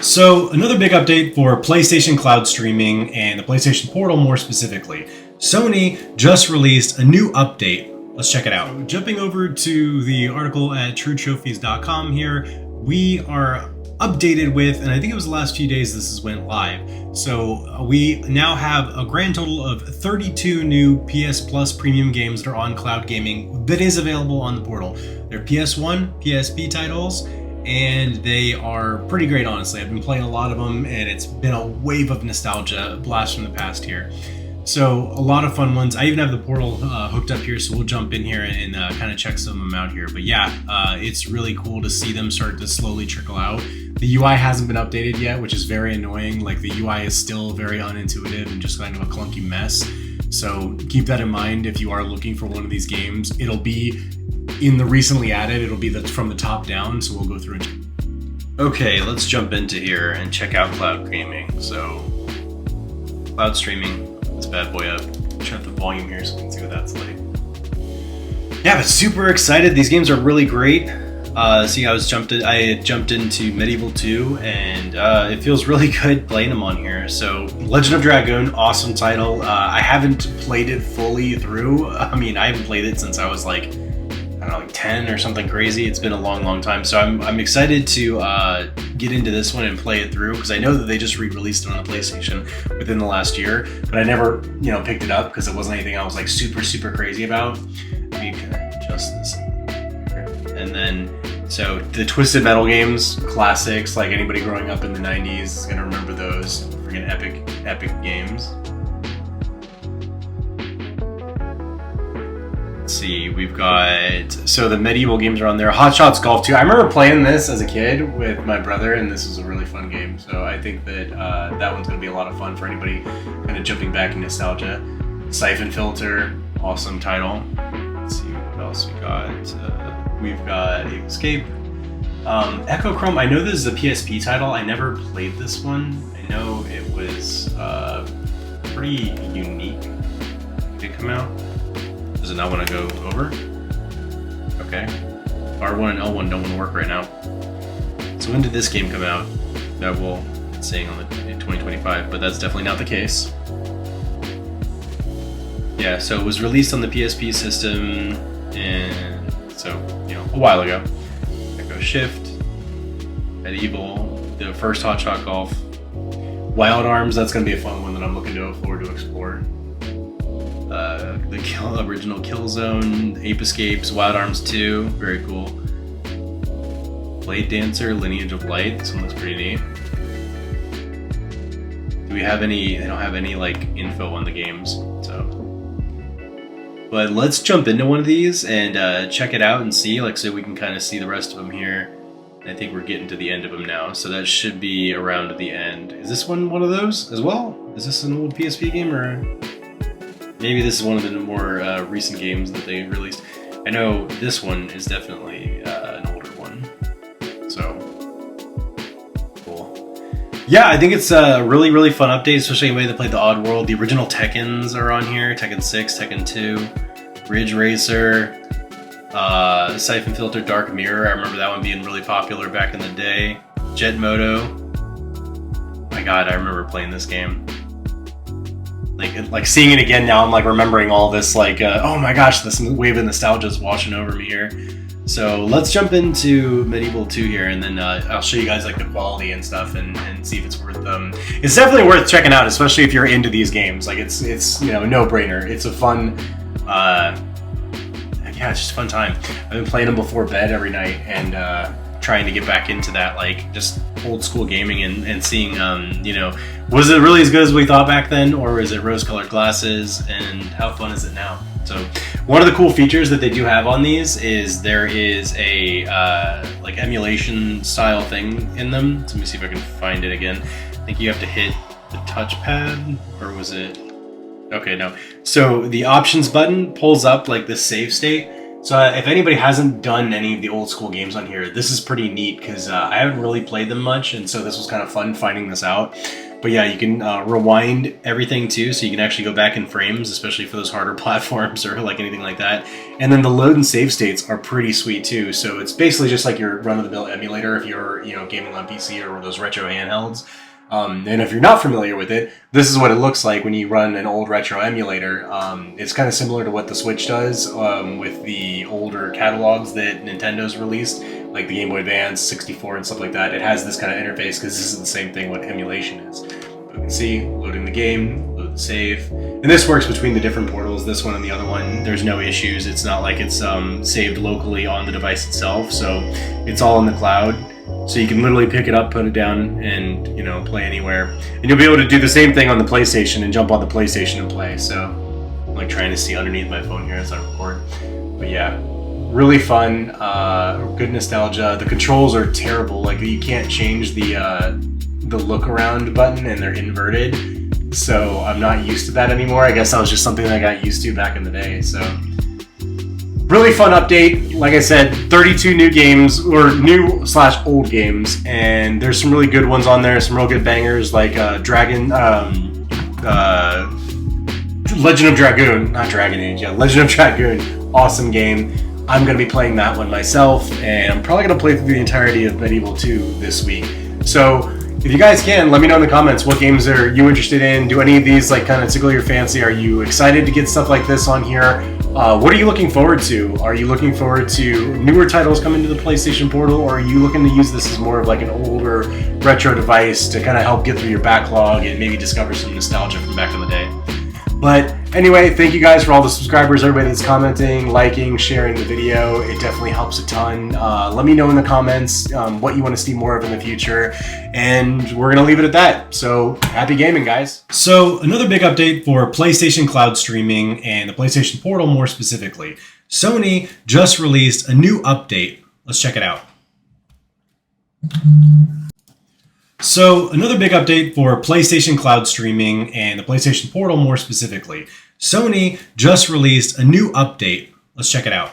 So another big update for PlayStation Cloud streaming and the PlayStation Portal more specifically. Sony just released a new update. Let's check it out. So jumping over to the article at truetrophies.com here, we are updated with, and I think it was the last few days this went live. So we now have a grand total of 32 new PS Plus premium games that are on cloud gaming that is available on the portal. They're PS1, PSP titles, and they are pretty great, honestly. I've been playing a lot of them, and it's been a wave of nostalgia, a blast from the past here. So a lot of fun ones. I even have the portal hooked up here, so we'll jump in here and kind of check some of them out here. But yeah, it's really cool to see them start to slowly trickle out. The UI hasn't been updated yet, which is very annoying. Like, the UI is still very unintuitive and just kind of a clunky mess. So keep that in mind if you are looking for one of these games. It'll be in the recently added, it'll be from the top down, so we'll go through it. Okay, let's jump into here and check out cloud gaming. So, cloud streaming, this bad boy up. Turn up the volume here so we can see what that's like. Yeah, but super excited. These games are really great. See, I had jumped into Medieval 2, and it feels really good playing them on here. So, Legend of Dragoon, awesome title. I haven't played it fully through. I mean, I haven't played it since I was like 10 or something crazy. It's been a long time, so I'm excited to get into this one and play it through, because I know that they just re-released it on the PlayStation within the last year, but I never picked it up because it wasn't anything I was like super crazy about. Maybe you can adjust this, and then so the Twisted Metal games, classics. Like, anybody growing up in the 90s is gonna remember those freaking epic games. See, we've got, so the medieval games are on there. Hot Shots Golf 2. I remember playing this as a kid with my brother, and this was a really fun game. So I think that that one's going to be a lot of fun for anybody kind of jumping back in nostalgia. Siphon Filter, awesome title. Let's see what else we got. We've got Escape. Echo Chrome, I know this is a PSP title. I never played this one. I know it was pretty unique. Did it come out? Does it not want to go over? Okay. R1 and L1 don't want to work right now. So when did this game come out? Well, it's saying on the 2025, but that's definitely not the case. Yeah, so it was released on the PSP system, and so, a while ago. Echo Shift, Medieval, the first Hot Shot Golf, Wild Arms, that's going to be a fun one that I'm looking forward to explore. The original Killzone, Ape Escapes, Wild Arms 2, very cool. Blade Dancer, Lineage of Light, this one looks pretty neat. Do we have any, they don't have any like info on the games, so. But let's jump into one of these and check it out and see, so we can kind of see the rest of them here. I think we're getting to the end of them now, so that should be around the end. Is this one of those as well? Is this an old PSP game, or? Maybe this is one of the more recent games that they released. I know this one is definitely an older one. So, cool. Yeah, I think it's a really fun update, especially anybody that played the Oddworld. The original Tekkens are on here. Tekken 6, Tekken 2, Ridge Racer, Siphon Filter, Dark Mirror. I remember that one being really popular back in the day. Jet Moto. My god, I remember playing this game. Like seeing it again now, I'm like remembering all this, oh my gosh, this wave of nostalgia is washing over me here. So let's jump into Medieval 2 here, and then I'll show you guys like the quality and stuff, and see if it's worth it's definitely worth checking out, especially if you're into these games. Like, it's a no-brainer. It's a fun yeah, it's just a fun time. I've been playing them before bed every night, and trying to get back into that, just old school gaming, and seeing, was it really as good as we thought back then, or is it rose-colored glasses, and how fun is it now? So one of the cool features that they do have on these is there is a emulation style thing in them. So let me see if I can find it again. I think you have to hit the touchpad, or was it? Okay, no. So the options button pulls up the save state. So if anybody hasn't done any of the old school games on here, this is pretty neat because I haven't really played them much, and so this was kind of fun finding this out. But yeah, you can rewind everything too, so you can actually go back in frames, especially for those harder platforms or like anything like that. And then the load and save states are pretty sweet too. So it's basically just like your run-of-the-mill emulator if you're gaming on PC or those retro handhelds. And if you're not familiar with it, this is what it looks like when you run an old retro emulator. It's kind of similar to what the Switch does with the older catalogs that Nintendo's released, like the Game Boy Advance, 64, and stuff like that. It has this kind of interface because this is the same thing what emulation is. You can see, loading the game, load the save. And this works between the different portals, this one and the other one. There's no issues. It's not like it's saved locally on the device itself, so it's all in the cloud. So you can literally pick it up, put it down, and play anywhere. And you'll be able to do the same thing on the PlayStation and jump on the PlayStation and play. So I'm like trying to see underneath my phone here as I record. But yeah, really fun, good nostalgia. The controls are terrible. Like you can't change the look around button, and they're inverted. So I'm not used to that anymore. I guess that was just something that I got used to back in the day. So. Really fun update. Like I said, 32 new games, or new/old games, and there's some really good ones on there. Some real good bangers like Legend of Dragoon, not Dragon Age. Yeah, Legend of Dragoon, awesome game. I'm gonna be playing that one myself, and I'm probably gonna play through the entirety of Medieval 2 this week. So if you guys can, let me know in the comments what games are you interested in. Do any of these like kind of tickle your fancy? Are you excited to get stuff like this on here? What are you looking forward to? Are you looking forward to newer titles coming to the PlayStation Portal, or are you looking to use this as more of like an older retro device to kind of help get through your backlog and maybe discover some nostalgia from back in the day? But anyway, thank you guys for all the subscribers, everybody that's commenting, liking, sharing the video. It definitely helps a ton. Let me know in the comments what you want to see more of in the future, and we're going to leave it at that. So happy gaming, guys. So another big update for PlayStation Cloud streaming and the PlayStation Portal more specifically. Sony just released a new update. Let's check it out. So another big update for PlayStation Cloud streaming and the PlayStation Portal more specifically. Sony just released a new update. Let's check it out.